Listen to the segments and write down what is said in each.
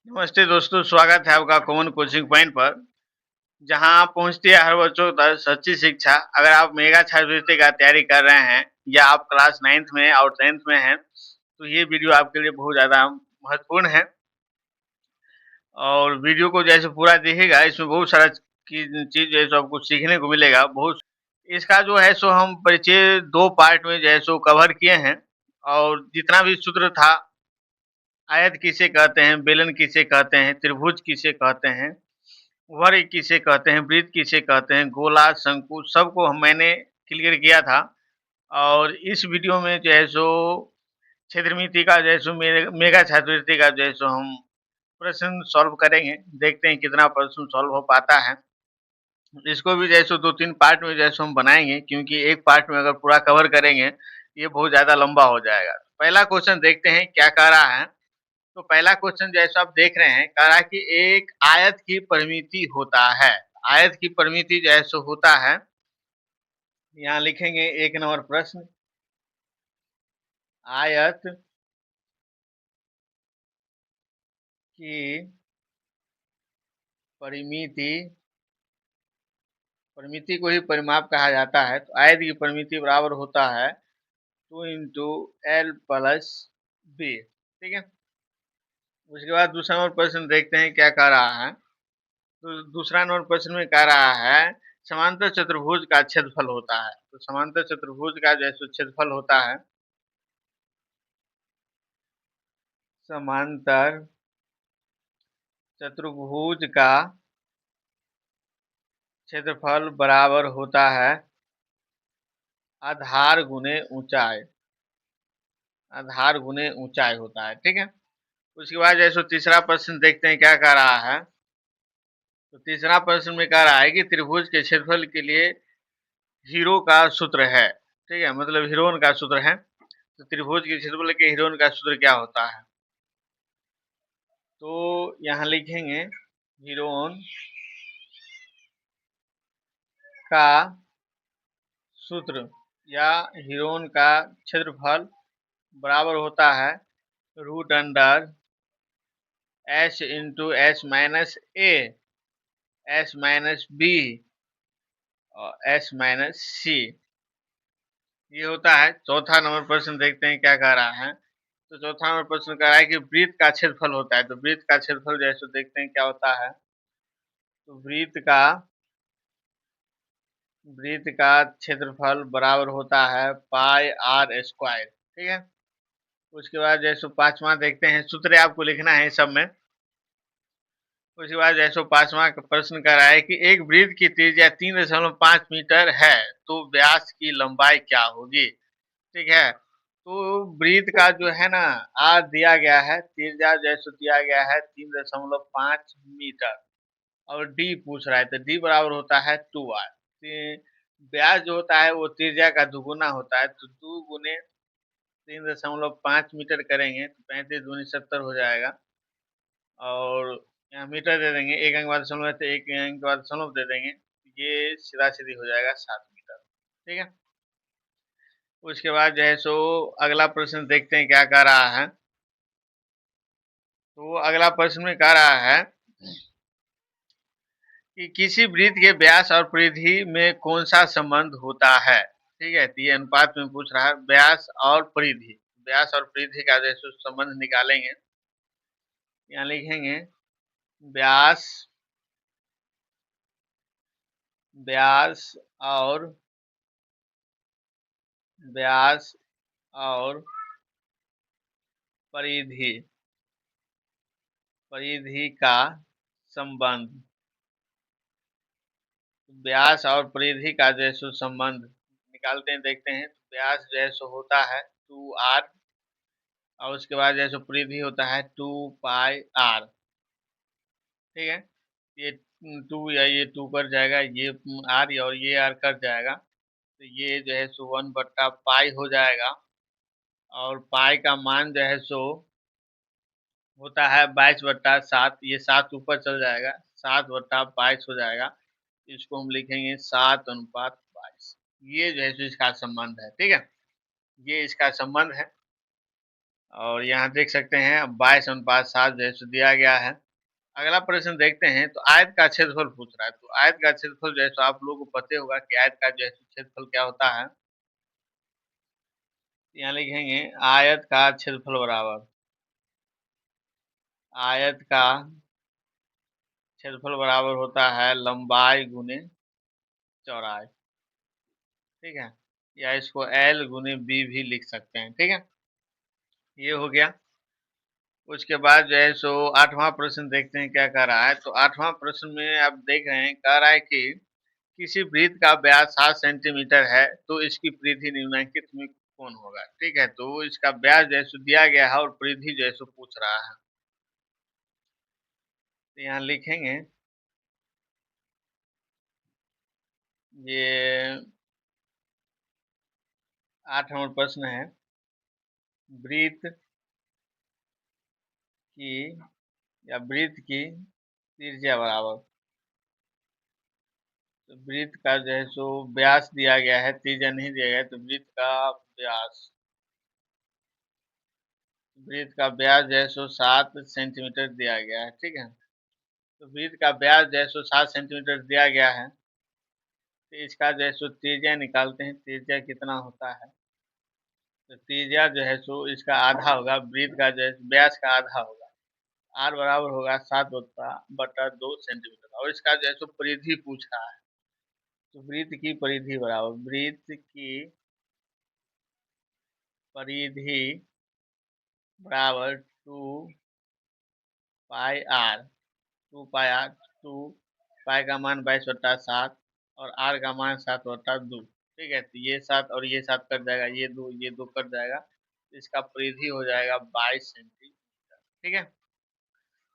नमस्ते दोस्तों, स्वागत है आपका कॉमन कोचिंग पॉइंट पर, जहां पहुंचती है हर बच्चों तक सच्ची शिक्षा। अगर आप मेगा छात्रवृत्ति का तैयारी कर रहे हैं या आप क्लास 9th में और 10th में हैं, तो ये वीडियो आपके लिए बहुत ज़्यादा महत्वपूर्ण है। और वीडियो को जैसे पूरा देखिएगा, इसमें बहुत सारा चीज़ जो है सो आपको सीखने को मिलेगा। बहुत इसका जो है सो हम परिचय 2 पार्ट में जो है सो कवर किए हैं। और जितना भी सूत्र था, आयत किसे कहते हैं, बेलन किसे कहते हैं, त्रिभुज किसे कहते हैं, वर्ग किसे कहते हैं, वृत्त किसे कहते हैं, गोला, शंकु, सबको मैंने क्लियर किया था। और इस वीडियो में जो है सो क्षेत्रमिति का जो है सो मेगा छात्रवृत्ति का जो है सो हम प्रश्न सॉल्व करेंगे। देखते हैं कितना प्रश्न सॉल्व हो पाता है। इसको भी जो है सो 2-3 पार्ट में जो है सो हम बनाएँगे, क्योंकि एक पार्ट में अगर पूरा कवर करेंगे, ये बहुत ज़्यादा लंबा हो जाएगा। पहला क्वेश्चन देखते हैं क्या कह रहा है। तो पहला क्वेश्चन जैसा आप देख रहे हैं, कह रहा है कि एक आयत की परिमिति होता है। आयत की परिमिति जो है सो होता है, यहाँ लिखेंगे 1 नंबर प्रश्न। आयत की परिमिति, परिमिति को ही परिमाप कहा जाता है। तो आयत की परिमिति बराबर होता है 2 इंटू एल प्लस बी। ठीक है। उसके बाद दूसरा नंबर प्रश्न देखते हैं क्या कह रहा है। तो दूसरा नंबर प्रश्न में कह रहा है समांतर चतुर्भुज का क्षेत्रफल होता है। तो समांतर चतुर्भुज का जो है सो क्षेत्रफल होता है, समांतर चतुर्भुज का क्षेत्रफल बराबर होता है आधार गुने ऊंचाई। आधार गुने ऊंचाई होता है। ठीक है। उसके बाद जैसे तीसरा प्रश्न देखते हैं क्या कह रहा है। तो तीसरा प्रश्न में कह रहा है कि त्रिभुज के क्षेत्रफल के लिए हीरो का सूत्र है। ठीक है, मतलब हीरोन का सूत्र है। तो त्रिभुज के क्षेत्रफल के हीरोन का सूत्र क्या होता है। तो यहाँ लिखेंगे हीरोन का सूत्र या हीरोन का क्षेत्रफल बराबर होता है root under H into H minus A, H minus B और एच माइनस सी, ये होता है। चौथा नंबर प्रश्न देखते हैं क्या कह रहा है। तो चौथा नंबर प्रश्न कह रहा है कि वृत्त का क्षेत्रफल होता है। तो वृत्त का क्षेत्रफल जैसे देखते हैं क्या होता है। तो वृत्त का क्षेत्रफल बराबर होता है पाई आर स्क्वायर। ठीक है। उसके बाद जैसे पांचवा देखते हैं, सूत्र आपको लिखना है सब में। उसके बाद जैसे पांचवा प्रश्न कर रहा है कि एक वृत्त की त्रिज्या 3.5 मीटर है, तो व्यास की लंबाई क्या होगी। ठीक है। तो वृत्त का जो है ना, आर दिया गया है, त्रिज्या जैसे दिया गया है 3.5 मीटर और डी पूछ रहा है। तो डी बराबर होता है 2r। व्यास जो होता है वो त्रिज्या का दुगुना होता है। तो 2 गुने 3.5 मीटर करेंगे तो 35 दूनी 70 हो जाएगा। और यहाँ मीटर दे देंगे, एक अंक बाद दशमलव है तो एक अंक बाद दशमलव दे देंगे, ये सीधा सीधी हो जाएगा 7 मीटर। ठीक है। उसके बाद जो है सो अगला प्रश्न देखते हैं क्या कह रहा है। तो अगला प्रश्न में कह रहा है कि किसी वृत्त के व्यास और परिधि में कौन सा संबंध होता है। ठीक है। तो ये अनुपात में पूछ रहा है, व्यास और परिधि। व्यास और परिधि का जैसे संबंध निकालेंगे, यहाँ लिखेंगे व्यास, व्यास और व्यास और परिधि, परिधि का संबंध। व्यास और परिधि का जो है सो संबंध निकालते हैं, देखते हैं। व्यास जो है सो होता है 2r और उसके बाद जो है सो परिधि होता है 2πr। ठीक है। ये 2 या ये 2 कर जाएगा, ये r और ये r कट जाएगा, तो ये जो है सो 1/पाई हो जाएगा। और पाई का मान जो है सो होता है 22/7। ये 7 ऊपर चल जाएगा, 7/22 हो जाएगा। इसको हम लिखेंगे 7:22। ये जो है सो इसका संबंध है। ठीक है, ये इसका संबंध है। और यहाँ देख सकते हैं 22:7 जो है सो दिया गया है। अगला प्रश्न देखते हैं, तो आयत का क्षेत्रफल पूछ रहा है। तो आयत का क्षेत्रफल जो है सो आप लोगों को पता ही होगा कि आयत का जो है सो क्षेत्रफल क्या होता है। यहाँ लिखेंगे आयत का क्षेत्रफल बराबर आयत का क्षेत्रफल बराबर होता है लंबाई गुने चौड़ाई, ठीक है। या इसको L गुने B भी लिख सकते हैं, ठीक है। ये हो गया। उसके बाद जो है सो 8वां प्रश्न देखते हैं क्या कह रहा है। तो 8वां प्रश्न में आप देख रहे हैं, कह रहा है कि किसी वृत्त का व्यास 7 सेंटीमीटर है तो इसकी परिधि निम्नलिखित में कौन होगा, ठीक है। तो इसका व्यास जो है सो दिया गया है और परिधि जो है सो पूछ रहा है। तो यहाँ लिखेंगे ये 8 नंबर प्रश्न है, वृत्त की या वृत्त की त्रिज्या बराबर। तो वृत्त का जो है सो व्यास दिया गया है, त्रिज्या नहीं दिया गया है। तो वृत्त का व्यास जो है सो 7 सेंटीमीटर दिया गया है, ठीक है। तो वृत्त का व्यास जो है सो 7 सेंटीमीटर दिया गया है। तो इसका जो है सो त्रिज्या निकालते हैं, त्रिज्या कितना होता है। तो त्रिज्या जो है सो इसका आधा होगा, वृत्त का जो है व्यास का आधा होगा। आर बराबर होगा 7/2 सेंटीमीटर। और इसका जो है सो परिधि पूछ रहा है। तो वृत्त की परिधि बराबर वृत्त की परिधि बराबर 2 पाई आर। 2 पाई आर, 2 पाई का मान 22/7 और आर का मान 7/2, ठीक है। तो ये 7 और ये 7 कट जाएगा, ये दो कट जाएगा। तो इसका परिधि हो जाएगा 22 सेंटीमीटर, ठीक है।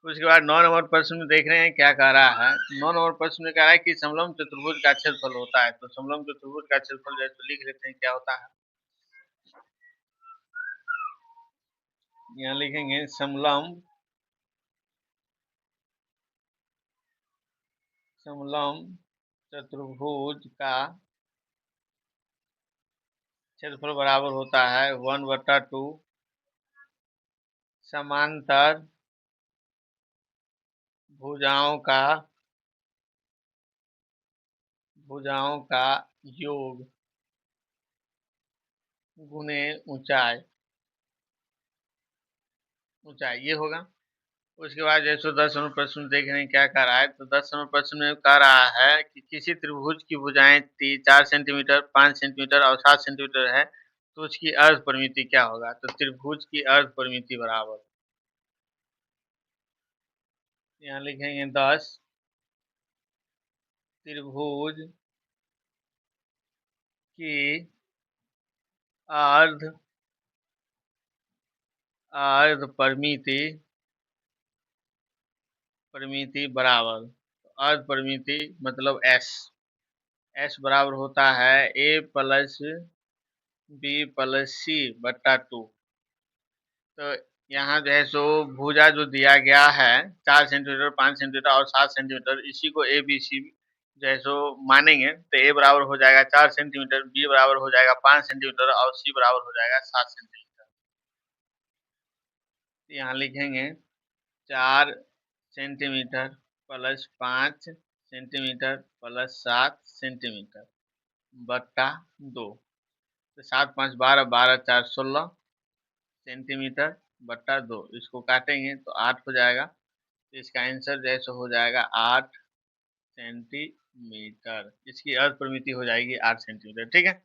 उसके बाद 9 नंबर प्रश्न में देख रहे हैं क्या कह रहा है। 9 नंबर प्रश्न में कह रहा है कि समलंब चतुर्भुज का क्षेत्रफल होता है। तो समलंब चतुर्भुज का क्षेत्रफल जैसे लिख लेते हैं क्या होता है। यहाँ लिखेंगे समलंब चतुर्भुज का क्षेत्रफल बराबर होता है 1/2 समांतर भुजाओं का योग गुने ऊंचाई ऊंचाई, ये होगा। उसके बाद जैसे 10 नंबर प्रश्न देख रहे हैं क्या कह रहा है। तो 10 नंबर प्रश्न में कह रहा है कि किसी त्रिभुज की भुजाएं 4 सेंटीमीटर, 5 सेंटीमीटर और 7 सेंटीमीटर है तो उसकी अर्ध परिमिति क्या होगा। तो त्रिभुज की अर्ध परिमिति बराबर यहाँ लिखेंगे 10 त्रिभुज की अर्ध अर्ध परिमिति बराबर। अर्ध परिमिति मतलब एस बराबर होता है A+B+C/2। तो यहाँ जो है सो भुजा जो दिया गया है 4 सेंटीमीटर, 5 सेंटीमीटर और 7 सेंटीमीटर, इसी को ए बी सी जो है सो मानेंगे। तो ए बराबर हो जाएगा 4 सेंटीमीटर, बी बराबर हो जाएगा 5 सेंटीमीटर और सी बराबर हो जाएगा 7 सेंटीमीटर। यहाँ लिखेंगे 4 centimetre plus 5 centimetre plus 7 centimetre बट्टा 2। तो 7×5 = 12, 12×4 = 16 सेंटीमीटर बट्टा 2। इसको काटेंगे तो 8 हो जाएगा। तो इसका आंसर जैसे हो जाएगा 8 सेंटीमीटर। इसकी अर्ध परिमिति हो जाएगी 8 सेंटीमीटर, ठीक है।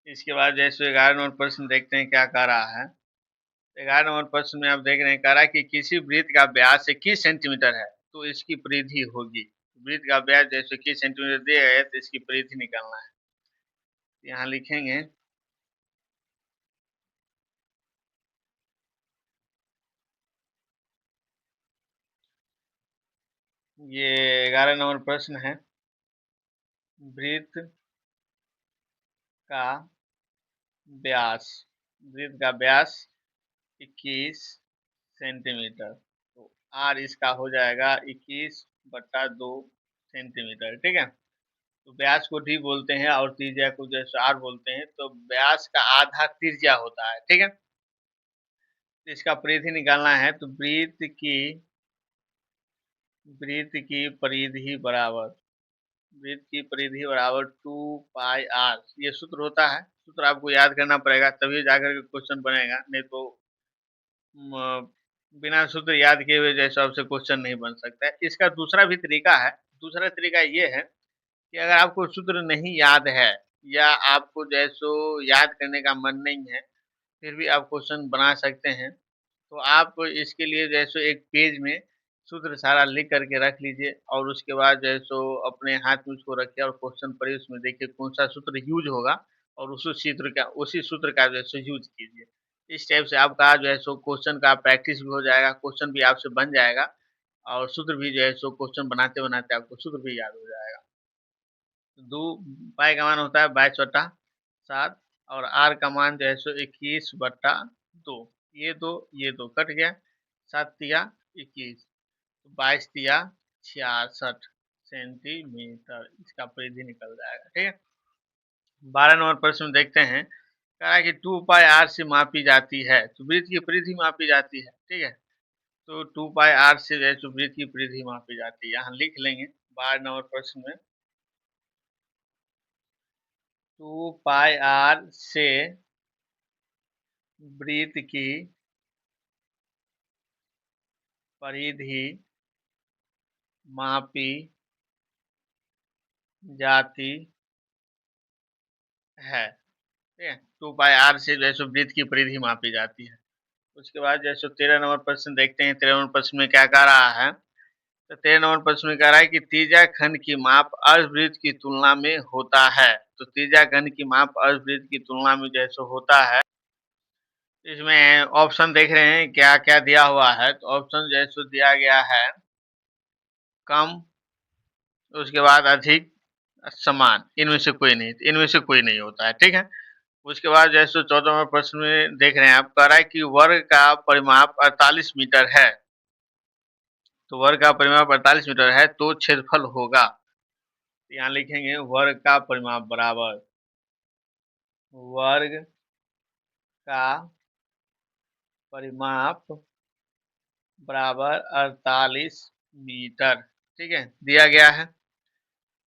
इसके बाद जैसे 11 नंबर प्रश्न देखते हैं क्या कह रहा है। 11 नंबर प्रश्न में आप देख रहे हैं कह रहा है कि किसी वृत्त का व्यास 21 सेंटीमीटर है तो इसकी परिधि होगी। वृत्त का व्यास जैसे 21 सेंटीमीटर दिया गया है तो इसकी परिधि निकालना है। यहाँ लिखेंगे ये 11 नंबर प्रश्न है, वृत्त का व्यास वृत्त का व्यास 21 सेंटीमीटर। तो आर इसका हो जाएगा 21/2 सेंटीमीटर, ठीक है। तो व्यास को डी बोलते हैं और त्रिज्या को जैसे आर बोलते हैं। तो व्यास का आधा त्रिज्या होता है, ठीक है। इसका परिधि निकालना है तो वृत्त की परिधि बराबर 2 पाई r, ये सूत्र होता है। सूत्र आपको याद करना पड़ेगा तभी जाकर के क्वेश्चन बनेगा, नहीं तो बिना सूत्र याद किए हुए जैसे आपसे क्वेश्चन नहीं बन सकता है। इसका दूसरा भी तरीका है। दूसरा तरीका ये है कि अगर आपको सूत्र नहीं याद है या आपको जैसो याद करने का मन नहीं है, फिर भी आप क्वेश्चन बना सकते हैं। तो आप इसके लिए जैसे एक पेज में सूत्र सारा लिख करके रख लीजिए और उसके बाद जो है सो अपने हाथ में उसको रखिए और क्वेश्चन पढ़िए, उसमें देखिए कौन सा सूत्र यूज होगा और उसी सूत्र का जो है सो यूज कीजिए। इस टाइप से आपका जो है सो क्वेश्चन का प्रैक्टिस भी हो जाएगा, क्वेश्चन भी आपसे बन जाएगा और सूत्र भी जो है सो क्वेश्चन बनाते बनाते आपको सूत्र भी याद हो जाएगा। दो पाई का मान होता है 22/7 और आर का मान जो है सो 21/2। ये दो कट गया, 7 तिया 21, 22 तिया 66 सेंटीमीटर इसका परिधि निकल जाएगा। ठीक है, 12 नंबर प्रश्न में देखते हैं, कह रहा है कि 2 पाई r से मापी जाती है, तो वृत्त की परिधि मापी जाती है। ठीक है, तो 2 पाई r से जो है सो वृत्त की परिधि मापी जाती है, यहाँ लिख लेंगे 12 नंबर प्रश्न में। 2 पाई r से वृत्त की परिधि मापी जाती है। ठीक है, 2 पाई r से जो है सो वृत्त की परिधि मापी जाती है। उसके बाद जो है सो 13 नंबर प्रश्न देखते हैं। 13 नंबर प्रश्न में क्या कह रहा है, तो 13 नंबर प्रश्न में कह रहा है कि त्रिज्या खंड की माप अर्धवृत्त की तुलना में होता है। तो त्रिज्या खंड की माप अर्धवृत्त की तुलना में जो है सो होता है। इसमें ऑप्शन देख रहे हैं क्या क्या दिया हुआ है, तो ऑप्शन जो है सो दिया गया है कम, उसके बाद अधिक, समान, इनमें से कोई नहीं होता है। ठीक है, उसके बाद जैसे 14 नंबर प्रश्न में देख रहे हैं आप, कह रहा है कि वर्ग का परिमाप 48 मीटर है। तो वर्ग का परिमाप 48 मीटर है तो क्षेत्रफल होगा, यहाँ लिखेंगे वर्ग का परिमाप बराबर वर्ग का परिमाप बराबर 48 मीटर। ठीक है, दिया गया है।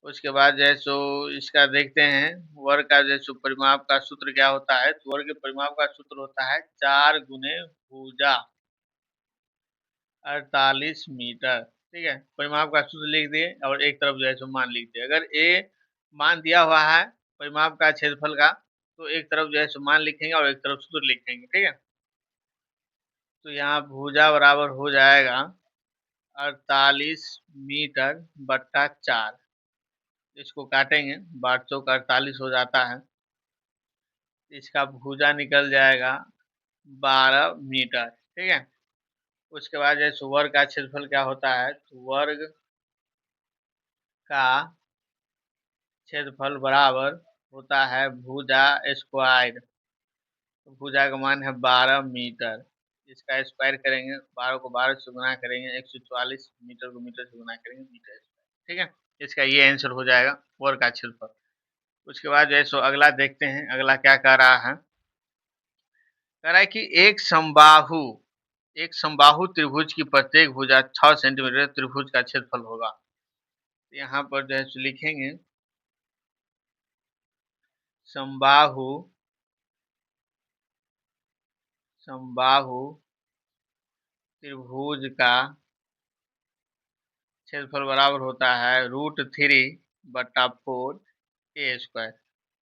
उसके बाद जो है सो इसका देखते हैं, वर्ग का जो सो परिमाप का सूत्र क्या होता है, तो वर्ग के परिमाप का सूत्र होता है 4 गुने भुजा 48 मीटर। ठीक है, परिमाप का सूत्र लिख दिए और एक तरफ जो है सो मान लिख दिए। अगर ए मान दिया हुआ है परिमाप का क्षेत्रफल का, तो एक तरफ जो है सो मान लिखेंगे और एक तरफ सूत्र लिखेंगे। ठीक है, तो यहाँ भुजा बराबर हो जाएगा 48 मीटर बट्टा 4। इसको काटेंगे, 8 चौक 48 हो जाता है, इसका भुजा निकल जाएगा 12 मीटर। ठीक है, उसके बाद जैसे वर्ग का क्षेत्रफल क्या होता है, तो वर्ग का क्षेत्रफल बराबर होता है भुजा स्क्वायर। तो भुजा का मान है 12 मीटर, इसका स्क्वायर करेंगे, 12 को 12 से गुना करेंगे 144, मीटर को मीटर से गुना करेंगे मीटर स्क्वायर। ठीक है, इसका ये आंसर हो जाएगा वर्ग का क्षेत्रफल। उसके बाद जो है सो अगला देखते हैं, अगला क्या कह रहा है, कह रहा है कि एक समबाहु त्रिभुज की प्रत्येक भुजा 6 सेंटीमीटर त्रिभुज का क्षेत्रफल होगा। तो यहाँ पर जो है सो लिखेंगे समबाहु त्रिभुज का क्षेत्रफल बराबर होता है √3/4 ए स्क्वायर।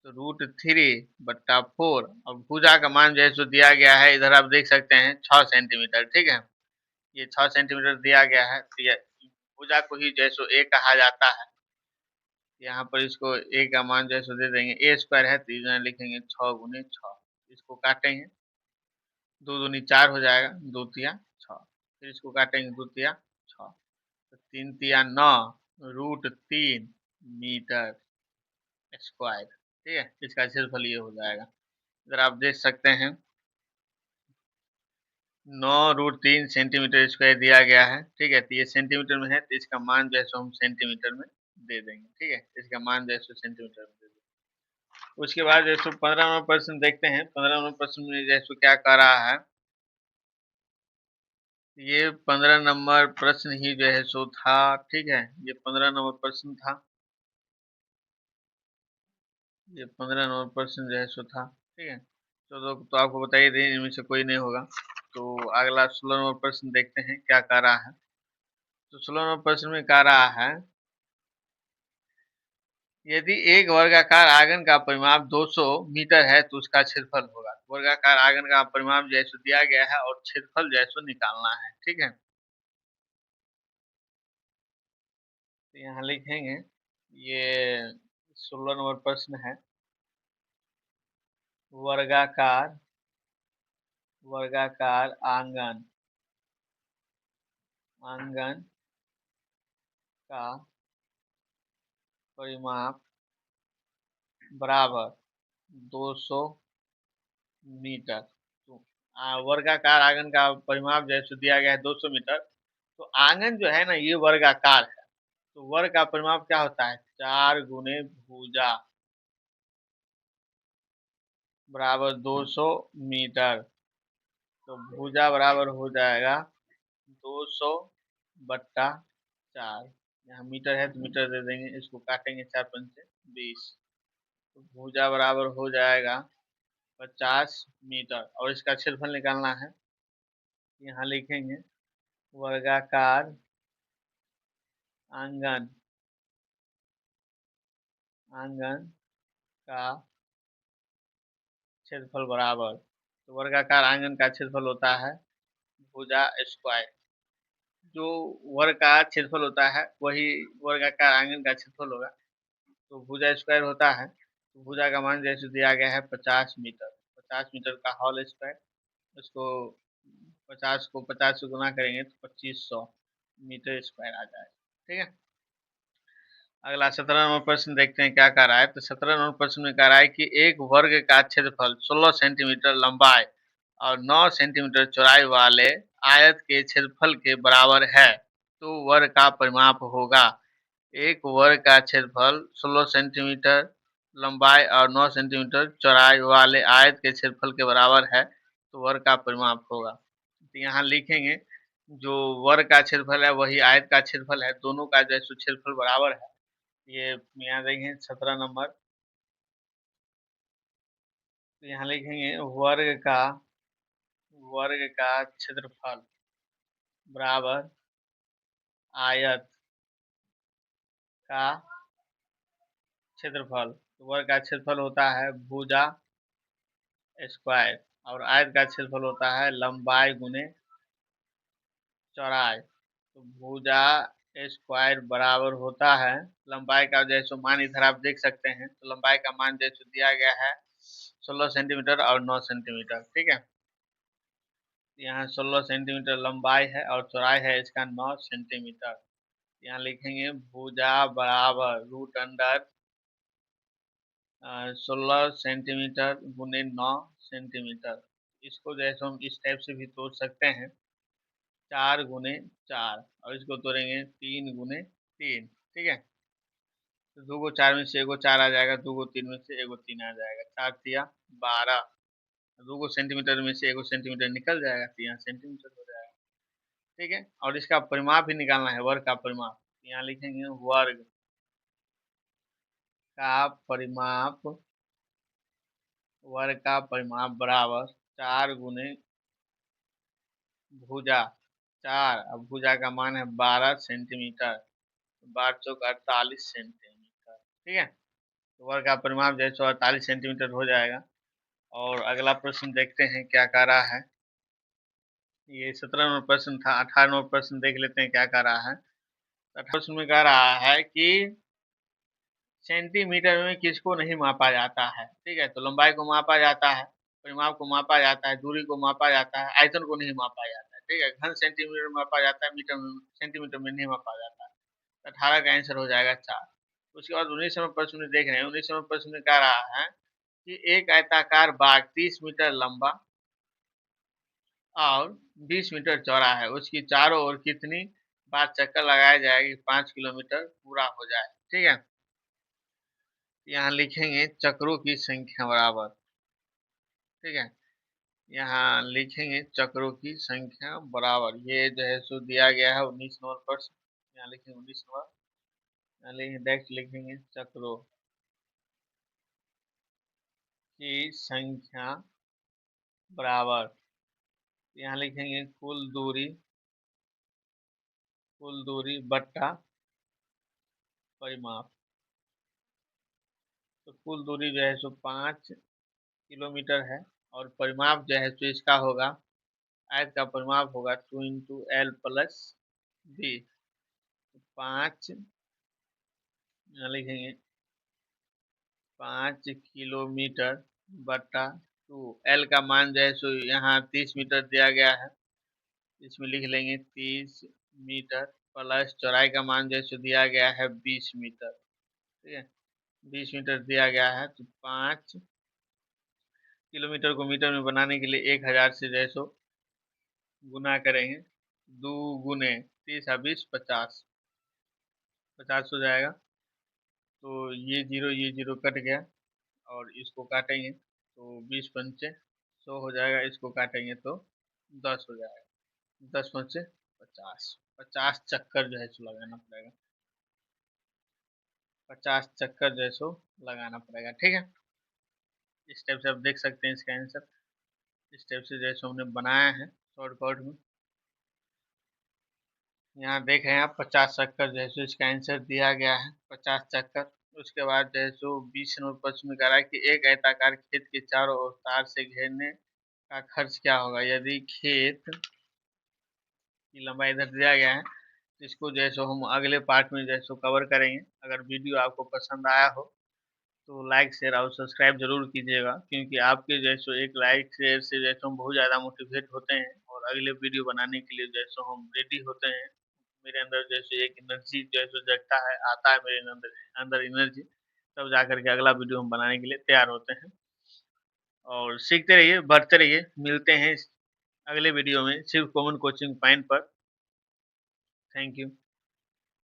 तो √3/4 और भुजा का मान जो है सो दिया गया है, इधर आप देख सकते हैं 6 सेंटीमीटर। ठीक है, ये 6 सेंटीमीटर दिया गया है, तो ये भुजा को ही जो है सो ए कहा जाता है। यहाँ पर इसको ए का मान जो है सो दे देंगे, ए स्क्वायर है तो इधर लिखेंगे 6 गुने 6। इसको काटेंगे, 2 दूनी 4 हो जाएगा, 2 तिया 6, फिर इसको काटेंगे 2 तिया 6, तो 3 तिया 9 √3 मीटर स्क्वायर। ठीक है, इसका क्षेत्रफल ये हो जाएगा। इधर आप देख सकते हैं 9√3 सेंटीमीटर स्क्वायर दिया गया है। ठीक है, तो ये सेंटीमीटर में है तो इसका मान जो है सो हम सेंटीमीटर में दे देंगे। ठीक है, इसका मान जो है सो सेंटीमीटर में दे देंगे। उसके बाद जो है सो 15 नंबर प्रश्न देखते हैं। 15 नंबर प्रश्न में जो है सो क्या कह रहा है, ये 15 नंबर प्रश्न ही जो है सो था। ठीक है, ये 15 नंबर प्रश्न था। ये 15 नंबर प्रश्न जो है सो था। ठीक है, तो आपको बताइए दें इनमें से कोई नहीं होगा। तो अगला 16 नंबर प्रश्न देखते हैं क्या कह रहा है। तो 16 नंबर प्रश्न में कह रहा है, यदि एक वर्गाकार आंगन का परिमाप 200 मीटर है तो उसका क्षेत्रफल होगा। वर्गाकार आंगन का परिमाप जैसे दिया गया है और क्षेत्रफल जैसे निकालना है। ठीक है, तो यहाँ लिखेंगे, ये 16 नंबर प्रश्न है। वर्गाकार वर्गाकार आंगन आंगन का परिमाप बराबर 200 मीटर। तो वर्गाकार आंगन का परिमाप जैसे दिया गया है 200 मीटर। तो आंगन जो है ना ये वर्गाकार है, तो वर्ग का परिमाप क्या होता है, 4 गुने भुजा बराबर 200 मीटर। तो भुजा बराबर हो जाएगा 200 बट्टा 4। यहाँ मीटर है तो मीटर दे देंगे, इसको काटेंगे 4 पंचे 20। तो भुजा बराबर हो जाएगा 50 मीटर और इसका क्षेत्रफल निकालना है। यहाँ लिखेंगे, वर्गाकार आंगन आंगन का क्षेत्रफल बराबर, तो वर्गाकार आंगन का क्षेत्रफल होता है भुजा स्क्वायर। जो वर्ग का क्षेत्रफल होता है वही वर्गाकार आंगन का क्षेत्रफल होगा। तो भुजा स्क्वायर होता है, तो भुजा का मान जैसे दिया गया है 50 मीटर। 50 मीटर का होल स्क्वायर, उसको 50 को 50 से गुना करेंगे तो 2500 मीटर स्क्वायर आ जाएगा। ठीक है, अगला 17 नंबर प्रश्न देखते हैं क्या कह रहा है। तो 17 नंबर प्रश्न में कह रहा है कि एक वर्ग का क्षेत्रफल 16 सेंटीमीटर लंबाई और 9 सेंटीमीटर चौड़ाई वाले आयत के क्षेत्रफल के बराबर है, तो वर्ग का परिमाप होगा। एक वर्ग का क्षेत्रफल 16 सेंटीमीटर लंबाई और 9 सेंटीमीटर चौड़ाई वाले आयत के क्षेत्रफल के बराबर है, तो वर्ग का परिमाप होगा। तो यहाँ लिखेंगे, जो वर्ग का क्षेत्रफल है वही आयत का क्षेत्रफल है, दोनों का जो क्षेत्रफल बराबर है। ये यहाँ देखेंगे 17 नंबर। तो यहाँ लिखेंगे वर्ग का क्षेत्रफल बराबर आयत का क्षेत्रफल। तो वर्ग का क्षेत्रफल होता है भुजा स्क्वायर और आयत का क्षेत्रफल होता है लंबाई गुने चौड़ाई। तो भुजा स्क्वायर बराबर होता है, लंबाई का जैसे मान इधर आप देख सकते हैं, तो लंबाई का मान जैसे दिया गया है 16 सेंटीमीटर और 9 सेंटीमीटर। ठीक है, यहाँ 16 सेंटीमीटर लंबाई है और चौड़ाई है इसका 9 सेंटीमीटर। यहाँ लिखेंगे भुजा बराबर रूट अंडर 16 सेंटीमीटर गुने 9 सेंटीमीटर। इसको जैसे हम इस टाइप से भी तोड़ सकते हैं, 4 गुने 4 और इसको तोड़ेंगे 3 गुने 3। ठीक है, तो 2 को 4 में से 1 को 4 आ जाएगा, 2 को 3 में से 1 को 3 आ जाएगा, 4 तिया 12। 2 को सेंटीमीटर में से 1 को सेंटीमीटर निकल जाएगा तो यहाँ सेंटीमीटर हो जाएगा। ठीक है, और इसका परिमाप भी निकालना है, वर्ग का परिमाप। यहाँ लिखेंगे वर्ग का परिमाप वर्ग का परिमाप बराबर 4 गुने भुजा 4, अब भुजा का मान है 12 सेंटीमीटर, 12 चौक 48 सेंटीमीटर। ठीक है, तो वर्ग का परिमाप जैसे 48 सेंटीमीटर हो जाएगा। और अगला प्रश्न देखते हैं क्या कह रहा है। ये 17 नंबर प्रश्न था। 18 नंबर प्रश्न देख लेते हैं क्या कह रहा है। 18 प्रश्न में कह रहा है कि सेंटीमीटर में किसको नहीं मापा जाता है। ठीक है, तो लंबाई को मापा जाता है, परिमाप को मापा जाता है, दूरी को मापा जाता है, आयतन को नहीं मापा जाता है। ठीक है, घन सेंटीमीटर में मापा जाता है, मीटर में सेंटीमीटर में नहीं मापा जाता है। 18 का आंसर हो जाएगा 4। उसके बाद 19 नंबर प्रश्न में देख रहे हैं। 19 नंबर प्रश्न में कह रहा है कि एक आयताकार बाग 30 मीटर लंबा और 20 मीटर चौड़ा है, उसकी चारों ओर कितनी बार चक्कर लगाया जाएगा कि 5 किलोमीटर पूरा हो जाए। ठीक है, यहाँ लिखेंगे चक्रों की संख्या बराबर। ठीक है, यहाँ लिखेंगे चक्रों की संख्या बराबर, ये जो है सो दिया गया है 19 नंबर प्रश्न। यहाँ लिखेंगे 19 नंबर, यहाँ लिखेंगे नेक्स्ट लिखेंगे चक्रों की संख्या बराबर, यहाँ लिखेंगे कुल दूरी बट्टा परिमाप। तो कुल दूरी जो है सो 5 किलोमीटर है, और परिमाप जो है सो इसका होगा, आयत का परिमाप होगा 2 इंटू एल प्लस बी। 5 यहाँ लिखेंगे 5 किलोमीटर बटा 2, एल का मान जो है सो यहाँ 30 मीटर दिया गया है, इसमें लिख लेंगे 30 मीटर प्लस चौड़ाई का मान जो है सो दिया गया है 20 मीटर। ठीक है, 20 मीटर दिया गया है, तो 5 किलोमीटर को मीटर में बनाने के लिए 1000 से जो है सो गुना करेंगे, 2 गुने 30 और 20 50, 50 हो जाएगा। तो ये जीरो कट गया, और इसको काटेंगे तो 20 पंचे 100 हो जाएगा, इसको काटेंगे तो 10 हो जाएगा, 10 पंचे 50, 50 चक्कर जो है सो लगाना पड़ेगा, 50 चक्कर जो है सो लगाना पड़ेगा। ठीक है, इस टाइप से आप देख सकते हैं इसका आंसर, इस टाइप से जो है सो हमने बनाया है शॉर्टकट में। यहाँ देखें आप 50 चक्कर जो है सो इसका आंसर दिया गया है, 50 चक्कर। उसके बाद जो है सो 20 नंबर प्रश्न में कह रहा है कि एक आयताकार खेत के चारों ओर तार से घेरने का खर्च क्या होगा। यदि खेत की लंबाई इधर दिया गया है, तो इसको जो है सो हम अगले पार्ट में जो है सो कवर करेंगे। अगर वीडियो आपको पसंद आया हो तो लाइक शेयर और सब्सक्राइब जरूर कीजिएगा, क्योंकि आपके जो है सो एक लाइक शेयर से जो है सो हम बहुत ज़्यादा मोटिवेट होते हैं, और अगले वीडियो बनाने के लिए जो है सो हम रेडी होते हैं। मेरे अंदर जैसे एक एनर्जी जो है सो जगता है, आता है मेरे अंदर अंदर एनर्जी, तब जाकर के अगला वीडियो हम बनाने के लिए तैयार होते हैं। और सीखते रहिए, बढ़ते रहिए, मिलते हैं अगले वीडियो में सिर्फ कॉमन कोचिंग पॉइंट पर। Thank you.